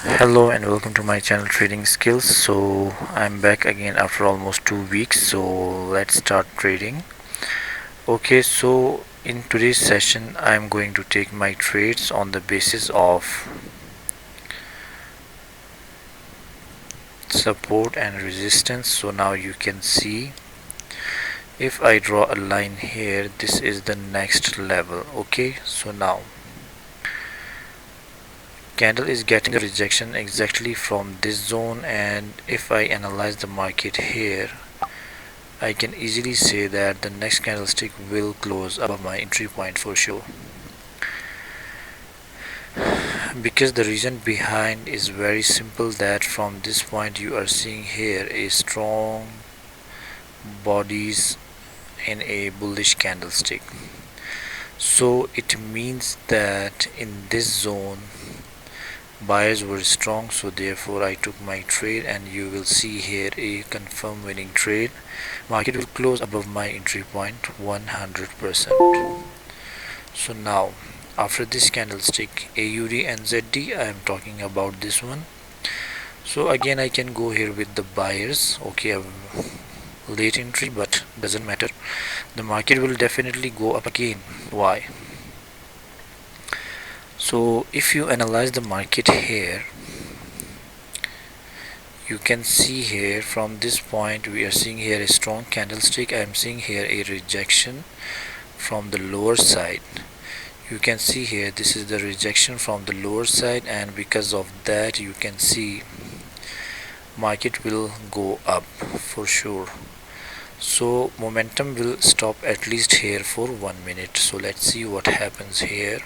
Hello and welcome to my channel Trading Skills. So I'm back again after almost 2 weeks, so let's start trading. Okay, so in today's session I'm going to take my trades on the basis of support and resistance. So now you can see, if I draw a line here, this is the next level. Okay, so now candle is getting the rejection exactly from this zone, and if I analyze the market here, I can easily say that the next candlestick will close above my entry point for sure, because the reason behind is very simple, that from this point you are seeing here a strong bodies in a bullish candlestick. So it means that in this zone buyers were strong, so therefore I took my trade, and you will see here a confirm winning trade. Market will close above my entry point 100%. So now after this candlestick AUD and ZD, I am talking about this one. So again I can go here with the buyers. Okay, late entry, but doesn't matter, the market will definitely go up again. Why? So if you analyze the market here, you can see here from this point we are seeing here a strong candlestick. I am seeing here a rejection from the lower side. You can see here this is the rejection from the lower side, and because of that you can see market will go up for sure. So momentum will stop at least here for 1 minute. So let's see what happens here.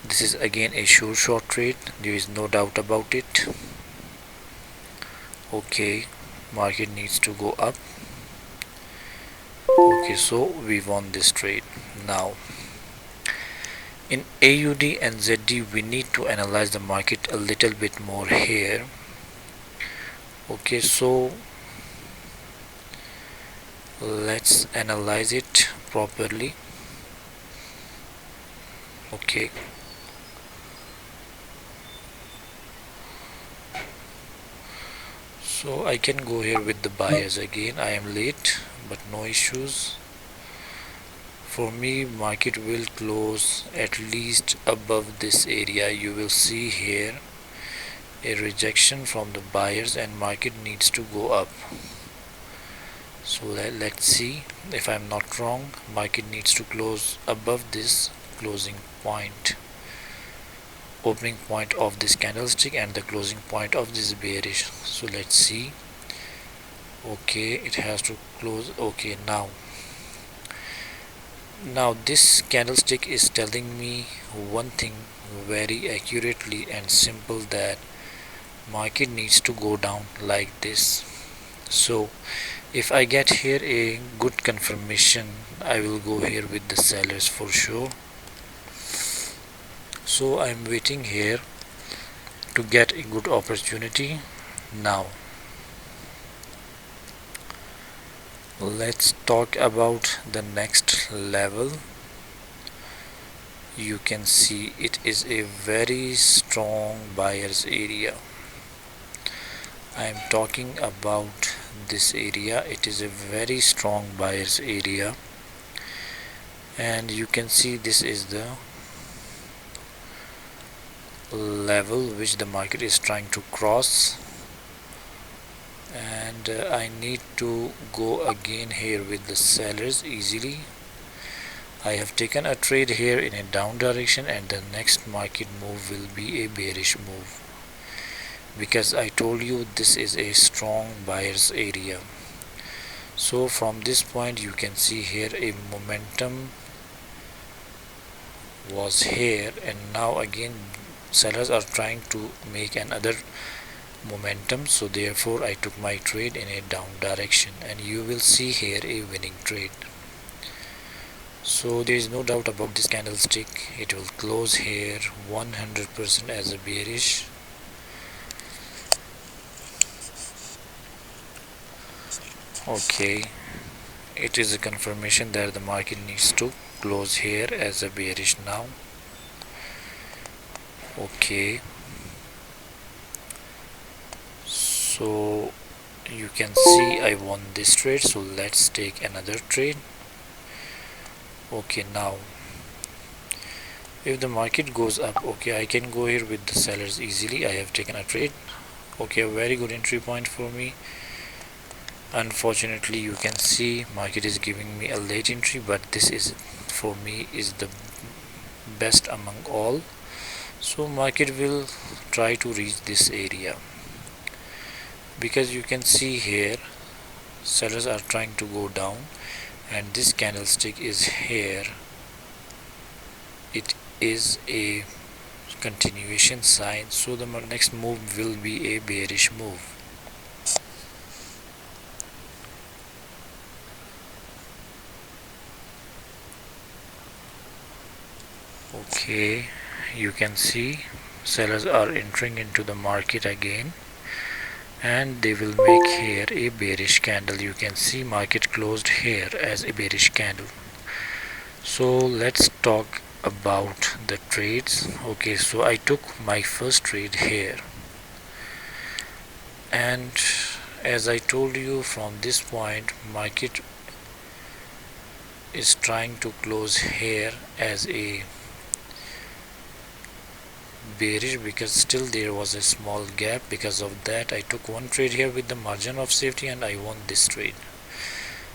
This is again a sure short trade, there is no doubt about it. Okay, market needs to go up. Okay, so we won this trade. Now in AUD and ZD we need to analyze the market a little bit more here. Okay, so let's analyze it properly. Okay, so I can go here with the buyers again. I am late, but no issues. For me, market will close at least above this area. You will see here a rejection from the buyers, and market needs to go up. So let's see if I'm not wrong. Market needs to close above this closing point, opening point of this candlestick, and the closing point of this bearish. So let's see. Okay, it has to close. Okay, now this candlestick is telling me one thing very accurately and simple, that market needs to go down like this. So if I get here a good confirmation, I will go here with the sellers for sure. So I'm waiting here to get a good opportunity. Now let's talk about the next level. You can see it is a very strong buyers area. I am talking about this area. It is a very strong buyers area, and you can see this is the level which the market is trying to cross, and I need to go again here with the sellers easily. I have taken a trade here in a down direction, and the next market move will be a bearish move, because I told you this is a strong buyers area. So from this point you can see here a momentum was here, and now again sellers are trying to make another momentum. So therefore I took my trade in a down direction, and you will see here a winning trade. So there is no doubt about this candlestick, it will close here 100% as a bearish. Okay, it is a confirmation that the market needs to close here as a bearish now. Okay, So you can see I won this trade, so let's take another trade. Okay, now if the market goes up, okay, I can go here with the sellers easily. I have taken a trade. Okay, a very good entry point for me. Unfortunately, you can see market is giving me a late entry, but this is for me is the best among all. So market will try to reach this area, because you can see here sellers are trying to go down, and this candlestick is here. It is a continuation sign, so the next move will be a bearish move. Okay, you can see sellers are entering into the market again, and they will make here a bearish candle. You can see market closed here as a bearish candle. So let's talk about the trades. Okay, so I took my first trade here, and as I told you, from this point market is trying to close here as a bearish, because still there was a small gap. Because of that, I took one trade here with the margin of safety, and I won this trade.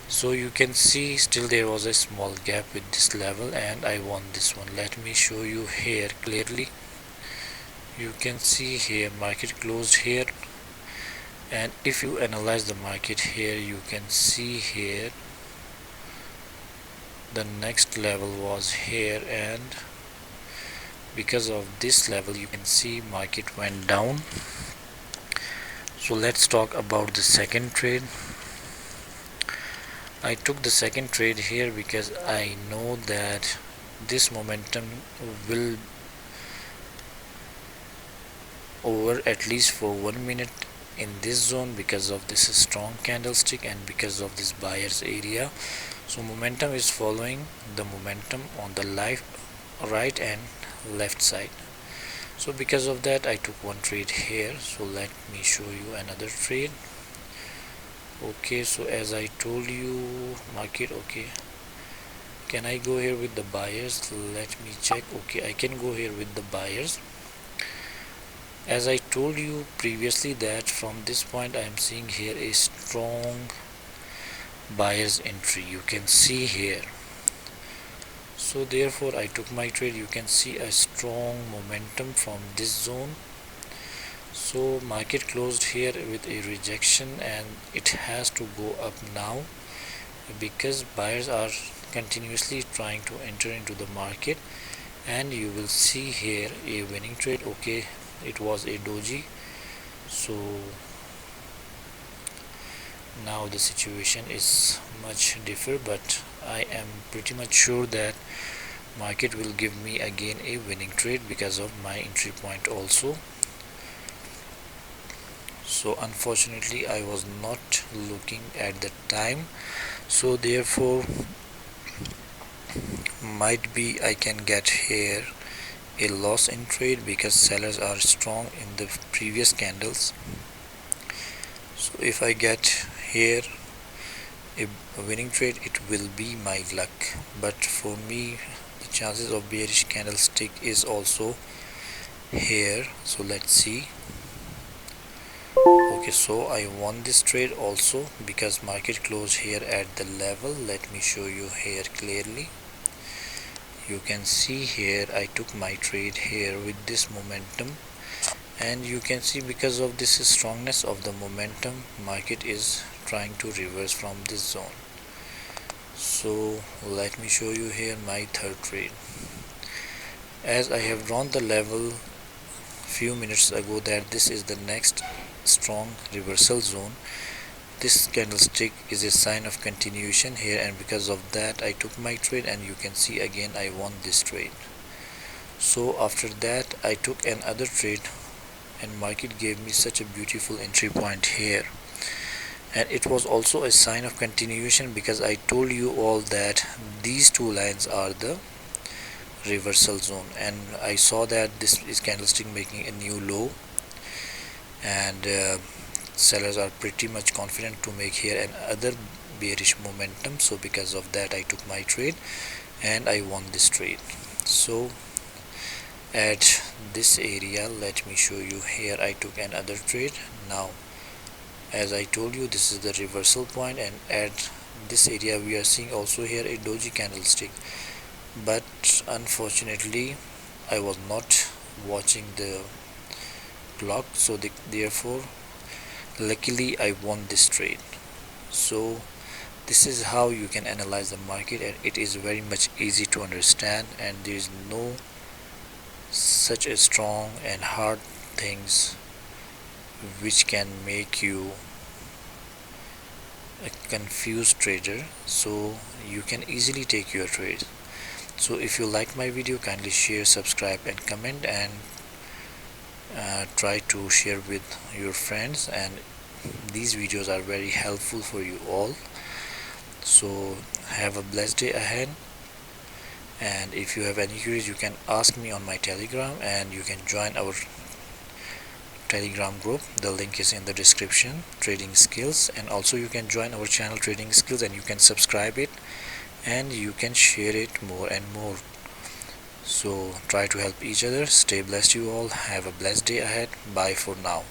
So you can see still there was a small gap with this level, and I won this one. Let me show you here clearly. You can see here market closed here, and if you analyze the market here, you can see here the next level was here, and because of this level you can see market went down. So let's talk about the second trade. I took the second trade here because I know that this momentum will over at least for 1 minute in this zone, because of this strong candlestick and because of this buyer's area. So momentum is following the momentum on the right and left side. So because of that, I took one trade here. So let me show you another trade. Okay, so as I told you, market, okay, can I go here with the buyers? Let me check. Okay, I can go here with the buyers. As I told you previously that from this point I am seeing here a strong buyer's entry, you can see here. So therefore I took my trade. You can see a strong momentum from this zone. So market closed here with a rejection, and it has to go up now, because buyers are continuously trying to enter into the market. And you will see here a winning trade. Okay, it was a doji. So now the situation is much different, but I am pretty much sure that market will give me again a winning trade because of my entry point also. So unfortunately I was not looking at the time, so therefore might be I can get here a loss in trade, because sellers are strong in the previous candles. So if I get here a winning trade, it will be my luck, but for me the chances of bearish candlestick is also here. So let's see. Okay, so I won this trade also because market closed here at the level. Let me show you here clearly. You can see here I took my trade here with this momentum, and you can see because of this strongness of the momentum, market is trying to reverse from this zone. So let me show you here my third trade. As I have drawn the level few minutes ago that this is the next strong reversal zone, this candlestick is a sign of continuation here, and because of that I took my trade, and you can see again I won this trade. So after that I took another trade, and market gave me such a beautiful entry point here, and it was also a sign of continuation, because I told you all that these two lines are the reversal zone, and I saw that this is candlestick making a new low, and sellers are pretty much confident to make here another bearish momentum, so because of that I took my trade and I won this trade. So at this area, let me show you, here I took another trade. Now as I told you, this is the reversal point, and at this area we are seeing also here a doji candlestick, but unfortunately I was not watching the clock, so therefore luckily I won this trade. So this is how you can analyze the market, and it is very much easy to understand, and there is no such a strong and hard things which can make you a confused trader, so you can easily take your trade. So if you like my video, kindly share, subscribe and comment, and try to share with your friends, and these videos are very helpful for you all. So have a blessed day ahead, and if you have any queries you can ask me on my Telegram, and you can join our Telegram group. The link is in the description, Trading Skills, and also you can join our channel Trading Skills, and you can subscribe it and you can share it more and more. So try to help each other. Stay blessed you all. Have a blessed day ahead. Bye for now.